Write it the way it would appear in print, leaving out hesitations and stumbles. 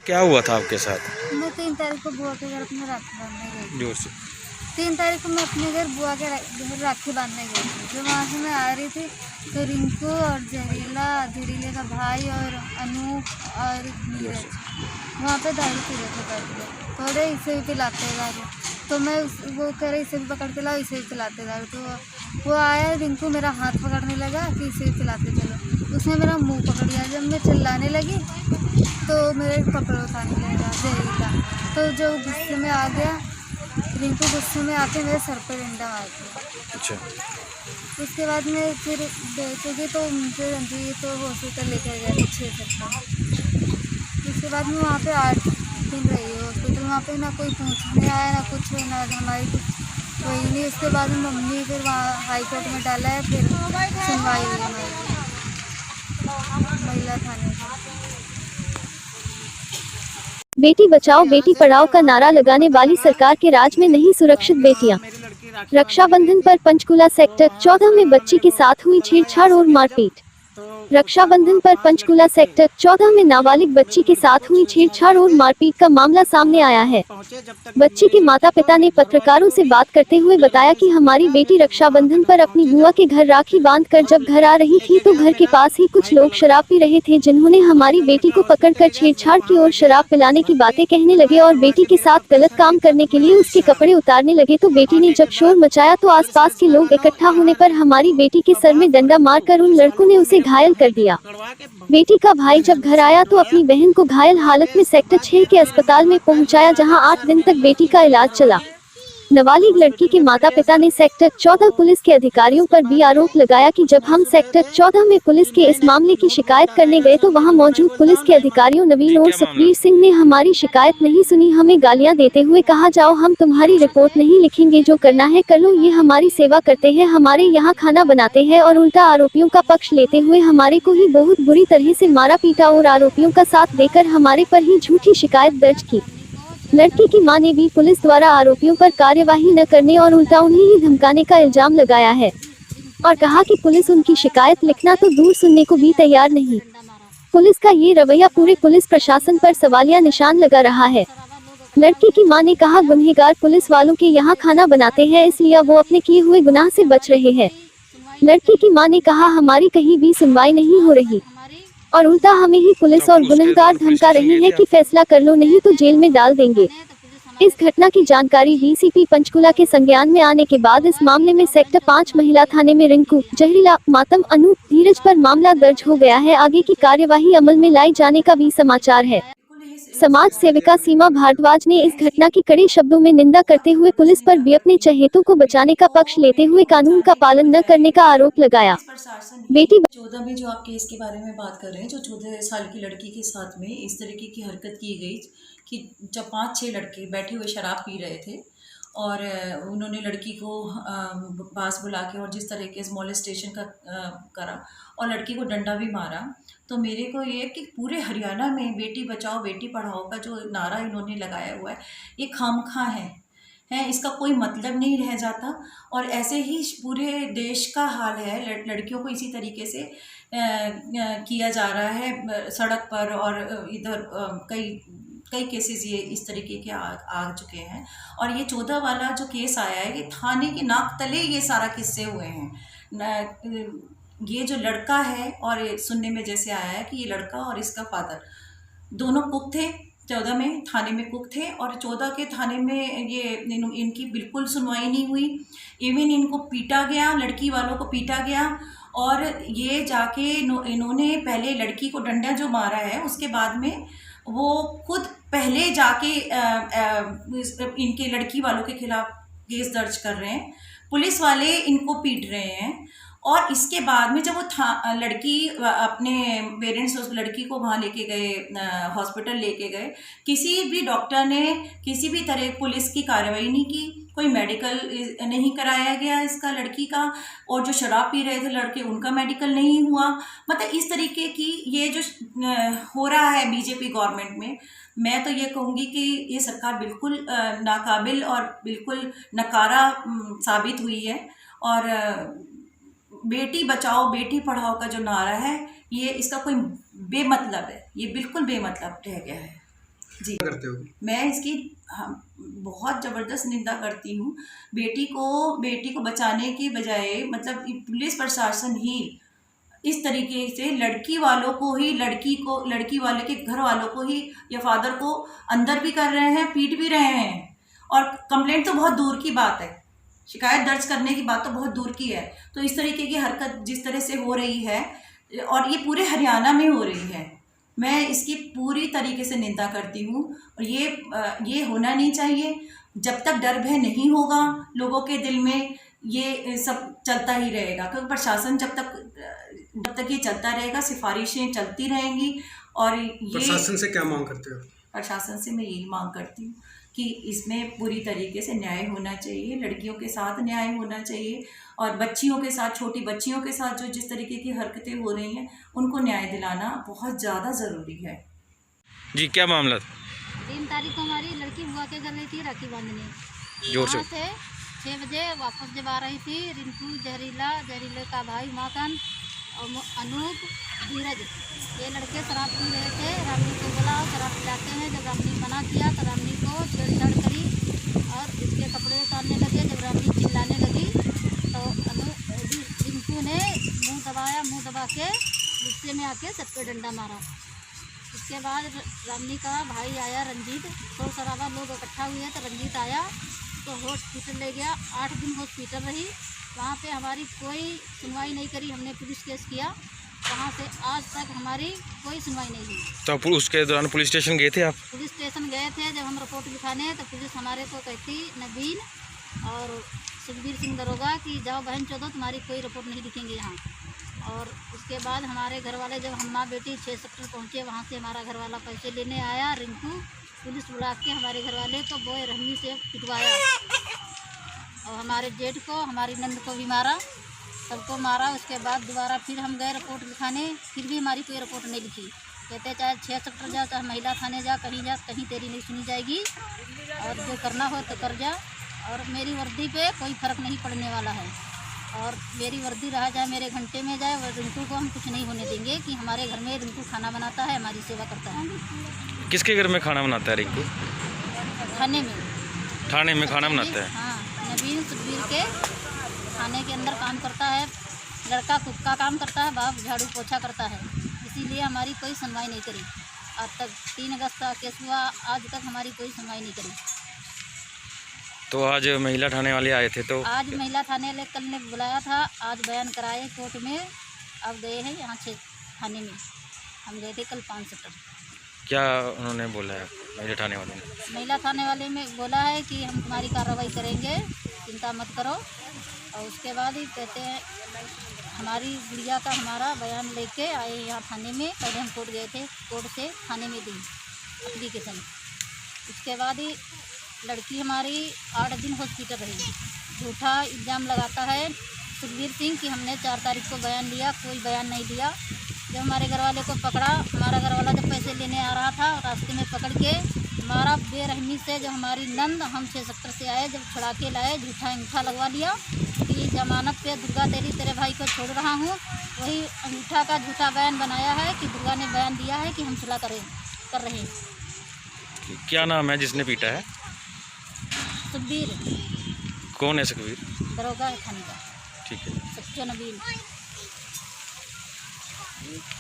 क्या हुआ था आपके साथ? मैं 3 तारीख को बुआ के घर अपने राखी बांधने गई थी। जोर से। 3 तारीख को मैं अपने घर बुआ के घर राखी बांधने गई थी। जब वहाँ से मैं आ रही थी तो रिंकू और जहरीले का भाई और अनूप और नीरज वहाँ पे दारू पी रहे थे बैठ के। थोड़े इसे भी पिलाते दारू, तो मैं वो कह रहे इसे भी पकड़ के लाओ, इसे भी पिलाते दारू। तो वो आया, रिंकू मेरा हाथ पकड़ने लगा कि इसे भी पिलाते चलो। उसने मेरा मुँह पकड़ लिया। जब मैं चिल्लाने लगी तो मेरे कपड़े उतारने लगा जहरीला। तो जो गुस्से में आ गया, रिंकू गुस्से में आके मेरे सर पे डंडा मार दिया। अच्छा। उसके बाद में फिर बेचोगी तो मुझे रंजी तो हॉस्पिटल लेकर गया था 6 दिन। उसके बाद में वहाँ पे 8 दिन रही है हॉस्पिटल। वहाँ पे ना कोई पूछने आया, ना कुछ, ना हमारी कुछ वही नहीं। उसके बाद में मम्मी फिर वहाँ हाई कोर्ट में डाला है, फिर सुनवाई हुई हमारी महिला थाने में। बेटी बचाओ बेटी पढ़ाओ का नारा लगाने वाली सरकार के राज में नहीं सुरक्षित बेटियां। रक्षाबंधन पर पंचकुला सेक्टर 14 में बच्ची के साथ हुई छेड़छाड़ और मारपीट। रक्षाबंधन पर पंचकुला सेक्टर 14 में नाबालिग बच्ची के साथ हुई छेड़छाड़ और मारपीट का मामला सामने आया है। बच्ची के माता पिता ने पत्रकारों से बात करते हुए बताया कि हमारी बेटी रक्षाबंधन पर अपनी बुआ के घर राखी बांधकर जब घर आ रही थी तो घर के पास ही कुछ लोग शराब पी रहे थे, जिन्होंने हमारी बेटी को पकड़कर छेड़छाड़ की और शराब पिलाने की बातें कहने लगे और बेटी के साथ गलत काम करने के लिए उसके कपड़े उतारने लगे। तो बेटी ने जब शोर मचाया तो आसपास के लोग इकट्ठा होने पर हमारी बेटी के सर में डंडा मारकर उन लड़कों ने उसे घायल कर दिया। बेटी का भाई जब घर आया तो अपनी बहन को घायल हालत में सेक्टर 6 के अस्पताल में पहुंचाया, जहां 8 दिन तक बेटी का इलाज चला। नाबालिग लड़की के माता पिता ने सेक्टर 14 पुलिस के अधिकारियों पर भी आरोप लगाया कि जब हम सेक्टर 14 में पुलिस के इस मामले की शिकायत करने गए तो वहां मौजूद पुलिस के अधिकारियों नवीन और सुखबीर सिंह ने हमारी शिकायत नहीं सुनी। हमें गालियां देते हुए कहा, जाओ हम तुम्हारी रिपोर्ट नहीं लिखेंगे, जो करना है कर लो। ये हमारी सेवा करते हैं, हमारे यहाँ खाना बनाते हैं और उल्टा आरोपियों का पक्ष लेते हुए हमारे को ही बहुत बुरी तरह से मारा पीटा और आरोपियों का साथ देकर हमारे पर ही झूठी शिकायत दर्ज की। लड़की की मां ने भी पुलिस द्वारा आरोपियों पर कार्यवाही न करने और उल्टा उन्हें ही धमकाने का इल्जाम लगाया है और कहा कि पुलिस उनकी शिकायत लिखना तो दूर सुनने को भी तैयार नहीं। पुलिस का ये रवैया पूरे पुलिस प्रशासन पर सवालिया निशान लगा रहा है। लड़की की मां ने कहा, गुनहगार पुलिस वालों के यहाँ खाना बनाते हैं, इसलिए वो अपने किए हुए गुनाह से बच रहे हैं। लड़की की मां ने कहा, हमारी कहीं भी सुनवाई नहीं हो रही और उल्टा हमें ही पुलिस और गुनहगार धमका रही है कि फैसला कर लो नहीं तो जेल में डाल देंगे। इस घटना की जानकारी डीसीपी पंचकुला के संज्ञान में आने के बाद इस मामले में सेक्टर 5 महिला थाने में रिंकू, जहरीला, मातम, अनूप, धीरज पर मामला दर्ज हो गया है। आगे की कार्यवाही अमल में लाई जाने का भी समाचार है। समाज सेविका सीमा भारद्वाज ने इस घटना की कड़े शब्दों में निंदा करते हुए पुलिस पर भी अपने चहेतों को बचाने का पक्ष लेते हुए कानून का पालन न करने का आरोप लगाया। बेटी 14 में जो आप केस के बारे में बात कर रहे हैं, जो 14 साल की लड़की के साथ में इस तरीके की हरकत की गई कि जब 5-6 लड़के बैठे हुए शराब पी रहे थे और उन्होंने लड़की को पास बुला के और जिस तरीके से मोलेस्टेशन का करा और लड़की को डंडा भी मारा। तो मेरे को ये कि पूरे हरियाणा में बेटी बचाओ बेटी पढ़ाओ का जो नारा इन्होंने लगाया हुआ है, ये खामखा है, इसका कोई मतलब नहीं रह जाता। और ऐसे ही पूरे देश का हाल है, लड़कियों को इसी तरीके से किया जा रहा है सड़क पर और इधर कई केसेस ये इस तरीके के आ चुके हैं। और ये 14 वाला जो केस आया है, ये थाने के नाक तले ये सारा किस्से हुए हैं। ये जो लड़का है, और ये सुनने में जैसे आया है कि ये लड़का और इसका फादर दोनों कुक थे, 14 में थाने में कुक थे और 14 के थाने में ये इनकी बिल्कुल सुनवाई नहीं हुई। इवन इनको पीटा गया, लड़की वालों को पीटा गया और ये जाके इन्होंने पहले लड़की को डंडा जो मारा है, उसके बाद में वो खुद पहले जाके इनके लड़की वालों के खिलाफ केस दर्ज कर रहे हैं। पुलिस वाले इनको पीट रहे हैं और इसके बाद में जब वो लड़की अपने पेरेंट्स उस लड़की को वहाँ लेके गए, हॉस्पिटल लेके गए, किसी भी डॉक्टर ने किसी भी तरह पुलिस की कार्रवाई नहीं की, कोई मेडिकल नहीं कराया गया इसका लड़की का, और जो शराब पी रहे थे लड़के उनका मेडिकल नहीं हुआ। मतलब इस तरीके की ये जो हो रहा है बीजेपी गवर्नमेंट में, मैं तो ये कहूँगी कि ये सरकार बिल्कुल नाकाबिल और बिल्कुल नकारा साबित हुई है। और बेटी बचाओ बेटी पढ़ाओ का जो नारा है, ये इसका कोई बेमतलब है, ये बिल्कुल बेमतलब रह गया है। जी करते हो? मैं इसकी बहुत ज़बरदस्त निंदा करती हूँ। बेटी को बचाने की बजाय मतलब ये पुलिस प्रशासन ही इस तरीके से लड़की वालों को ही लड़की वाले के घर वालों को ही या फादर को अंदर भी कर रहे हैं, पीट भी रहे हैं। और कंप्लेंट तो बहुत दूर की बात है, शिकायत दर्ज करने की बात तो बहुत दूर की है। तो इस तरीके की हरकत जिस तरह से हो रही है और ये पूरे हरियाणा में हो रही है, मैं इसकी पूरी तरीके से निंदा करती हूँ। और ये होना नहीं चाहिए। जब तक डर भय नहीं होगा लोगों के दिल में, ये सब चलता ही रहेगा। क्योंकि प्रशासन जब तक ये चलता रहेगा, सिफारिशें चलती रहेंगी। और ये प्रशासन से क्या मांग करते हो? प्रशासन से मैं यही मांग करती हूँ कि इसमें पूरी तरीके से न्याय होना चाहिए, लड़कियों के साथ न्याय होना चाहिए और बच्चियों के साथ, छोटी बच्चियों के साथ जो जिस तरीके की हरकतें हो रही हैं उनको न्याय दिलाना बहुत ज़्यादा ज़रूरी है। जी क्या मामला? 3 तारीख को हमारी लड़की बुआ के घर गई थी राखी बांधने। जोर से। वहाँ से 6 बजे वापस जब आ रही थी, रिंकू, जहरीले का भाई माखन और अनूप, धीरज, ये लड़के शराब पी रहे थे। रामनी को बोला शराब पिलाते हैं। जब रामनी मना किया तो रामनी को छेड़छाड़ करी और इसके कपड़े उतारने लगे। जब रामनी चिल्लाने लगी तो रिंकू ने मुंह दबा के गुस्से में आके सर पे डंडा मारा। उसके बाद रामनी का भाई आया रंजीत, तो शराबा लोग इकट्ठा हुए तो रंजीत आया तो हॉस्पिटल ले गया। 8 दिन हॉस्पिटल रही। वहाँ पे हमारी कोई सुनवाई नहीं करी। हमने पुलिस केस किया, वहाँ से आज तक हमारी कोई सुनवाई नहीं हुई। तो उसके दौरान पुलिस स्टेशन गए थे आप? पुलिस स्टेशन गए थे। जब हम रिपोर्ट लिखाने तो पुलिस हमारे को कहती, नवीन और सुखबीर सिंह दरोगा, कि जाओ बहन चौधो, तुम्हारी कोई रिपोर्ट नहीं लिखेंगे यहाँ। और उसके बाद हमारे घर वाले जब हम माँ बेटी 6 सेक्टर पहुँचे, वहाँ से हमारा घर वाला पैसे लेने आया। रिंकू पुलिस बुला के हमारे घर वाले को बोए रहमी से पिटवाया और हमारे जेठ को, हमारी नंद को भी मारा, सबको मारा। उसके बाद दोबारा फिर हम गए रिपोर्ट लिखाने, फिर भी हमारी कोई रिपोर्ट नहीं लिखी। कहते चाहे 6 सेक्टर जा, चाहे महिला थाने जा, कहीं तेरी नहीं सुनी जाएगी और जो करना हो तो कर जा। और मेरी वर्दी पे कोई फ़र्क नहीं पड़ने वाला है और मेरी वर्दी रहा जाए, मेरे घंटे में जाए, और रिंकू को हम कुछ नहीं होने देंगे कि हमारे घर में रिंकू खाना बनाता है, हमारी सेवा करता है। किसके घर में खाना बनाता है रिंकू? थाने में खाना बनाता है? हाँ, नवीन सुखबीर के थाने के अंदर काम करता है। लड़का कुक का काम करता है, बाप झाड़ू पोछा करता है। इसीलिए हमारी कोई सुनवाई नहीं करी। आज तक 3 अगस्त का केस हुआ, आज तक हमारी कोई सुनवाई नहीं करी। तो आज महिला थाने वाले आए थे? तो आज महिला थाने वाले कल ने बुलाया था, आज बयान कराए कोर्ट में। अब गए हैं यहाँ 6 थाने में, हम गए थे कल 5 सेक्टर। क्या उन्होंने बोला है महिला थाने वाले ने? महिला थाने वाले में बोला है कि हम तुम्हारी कार्रवाई करेंगे, चिंता मत करो। और उसके बाद ही कहते हैं हमारी गुड़िया का हमारा बयान लेके आए यहाँ थाने में। पहले हम कोर्ट गए थे, कोर्ट से थाने में दी एप्लीकेशन। उसके बाद ही लड़की हमारी 8 दिन हॉस्पिटल रही। झूठा इल्ज़ाम लगाता है सुखबीर सिंह कि हमने 4 तारीख को बयान लिया, कोई बयान नहीं दिया। जब हमारे घर वाले को पकड़ा, हमारा घर वाला जब पैसे लेने आ रहा था, रास्ते में पकड़ के हमारा बेरहमी से, जब हमारी नंद, हम 6 सेक्टर से आए, जब छुड़ा के लाए, झूठा अंगूठा लगवा लिया कि जमानत पे दुर्गा तेरे भाई को छोड़ रहा हूँ। वही अंगूठा का झूठा बयान बनाया है कि दुर्गा ने बयान दिया है कि हम सुलह कर रहे हैं। क्या नाम है जिसने पीटा है? सुखबीर। कौन है सुखबीर? दरोगा है थाने का। ठीक है। सच्चो नवीन।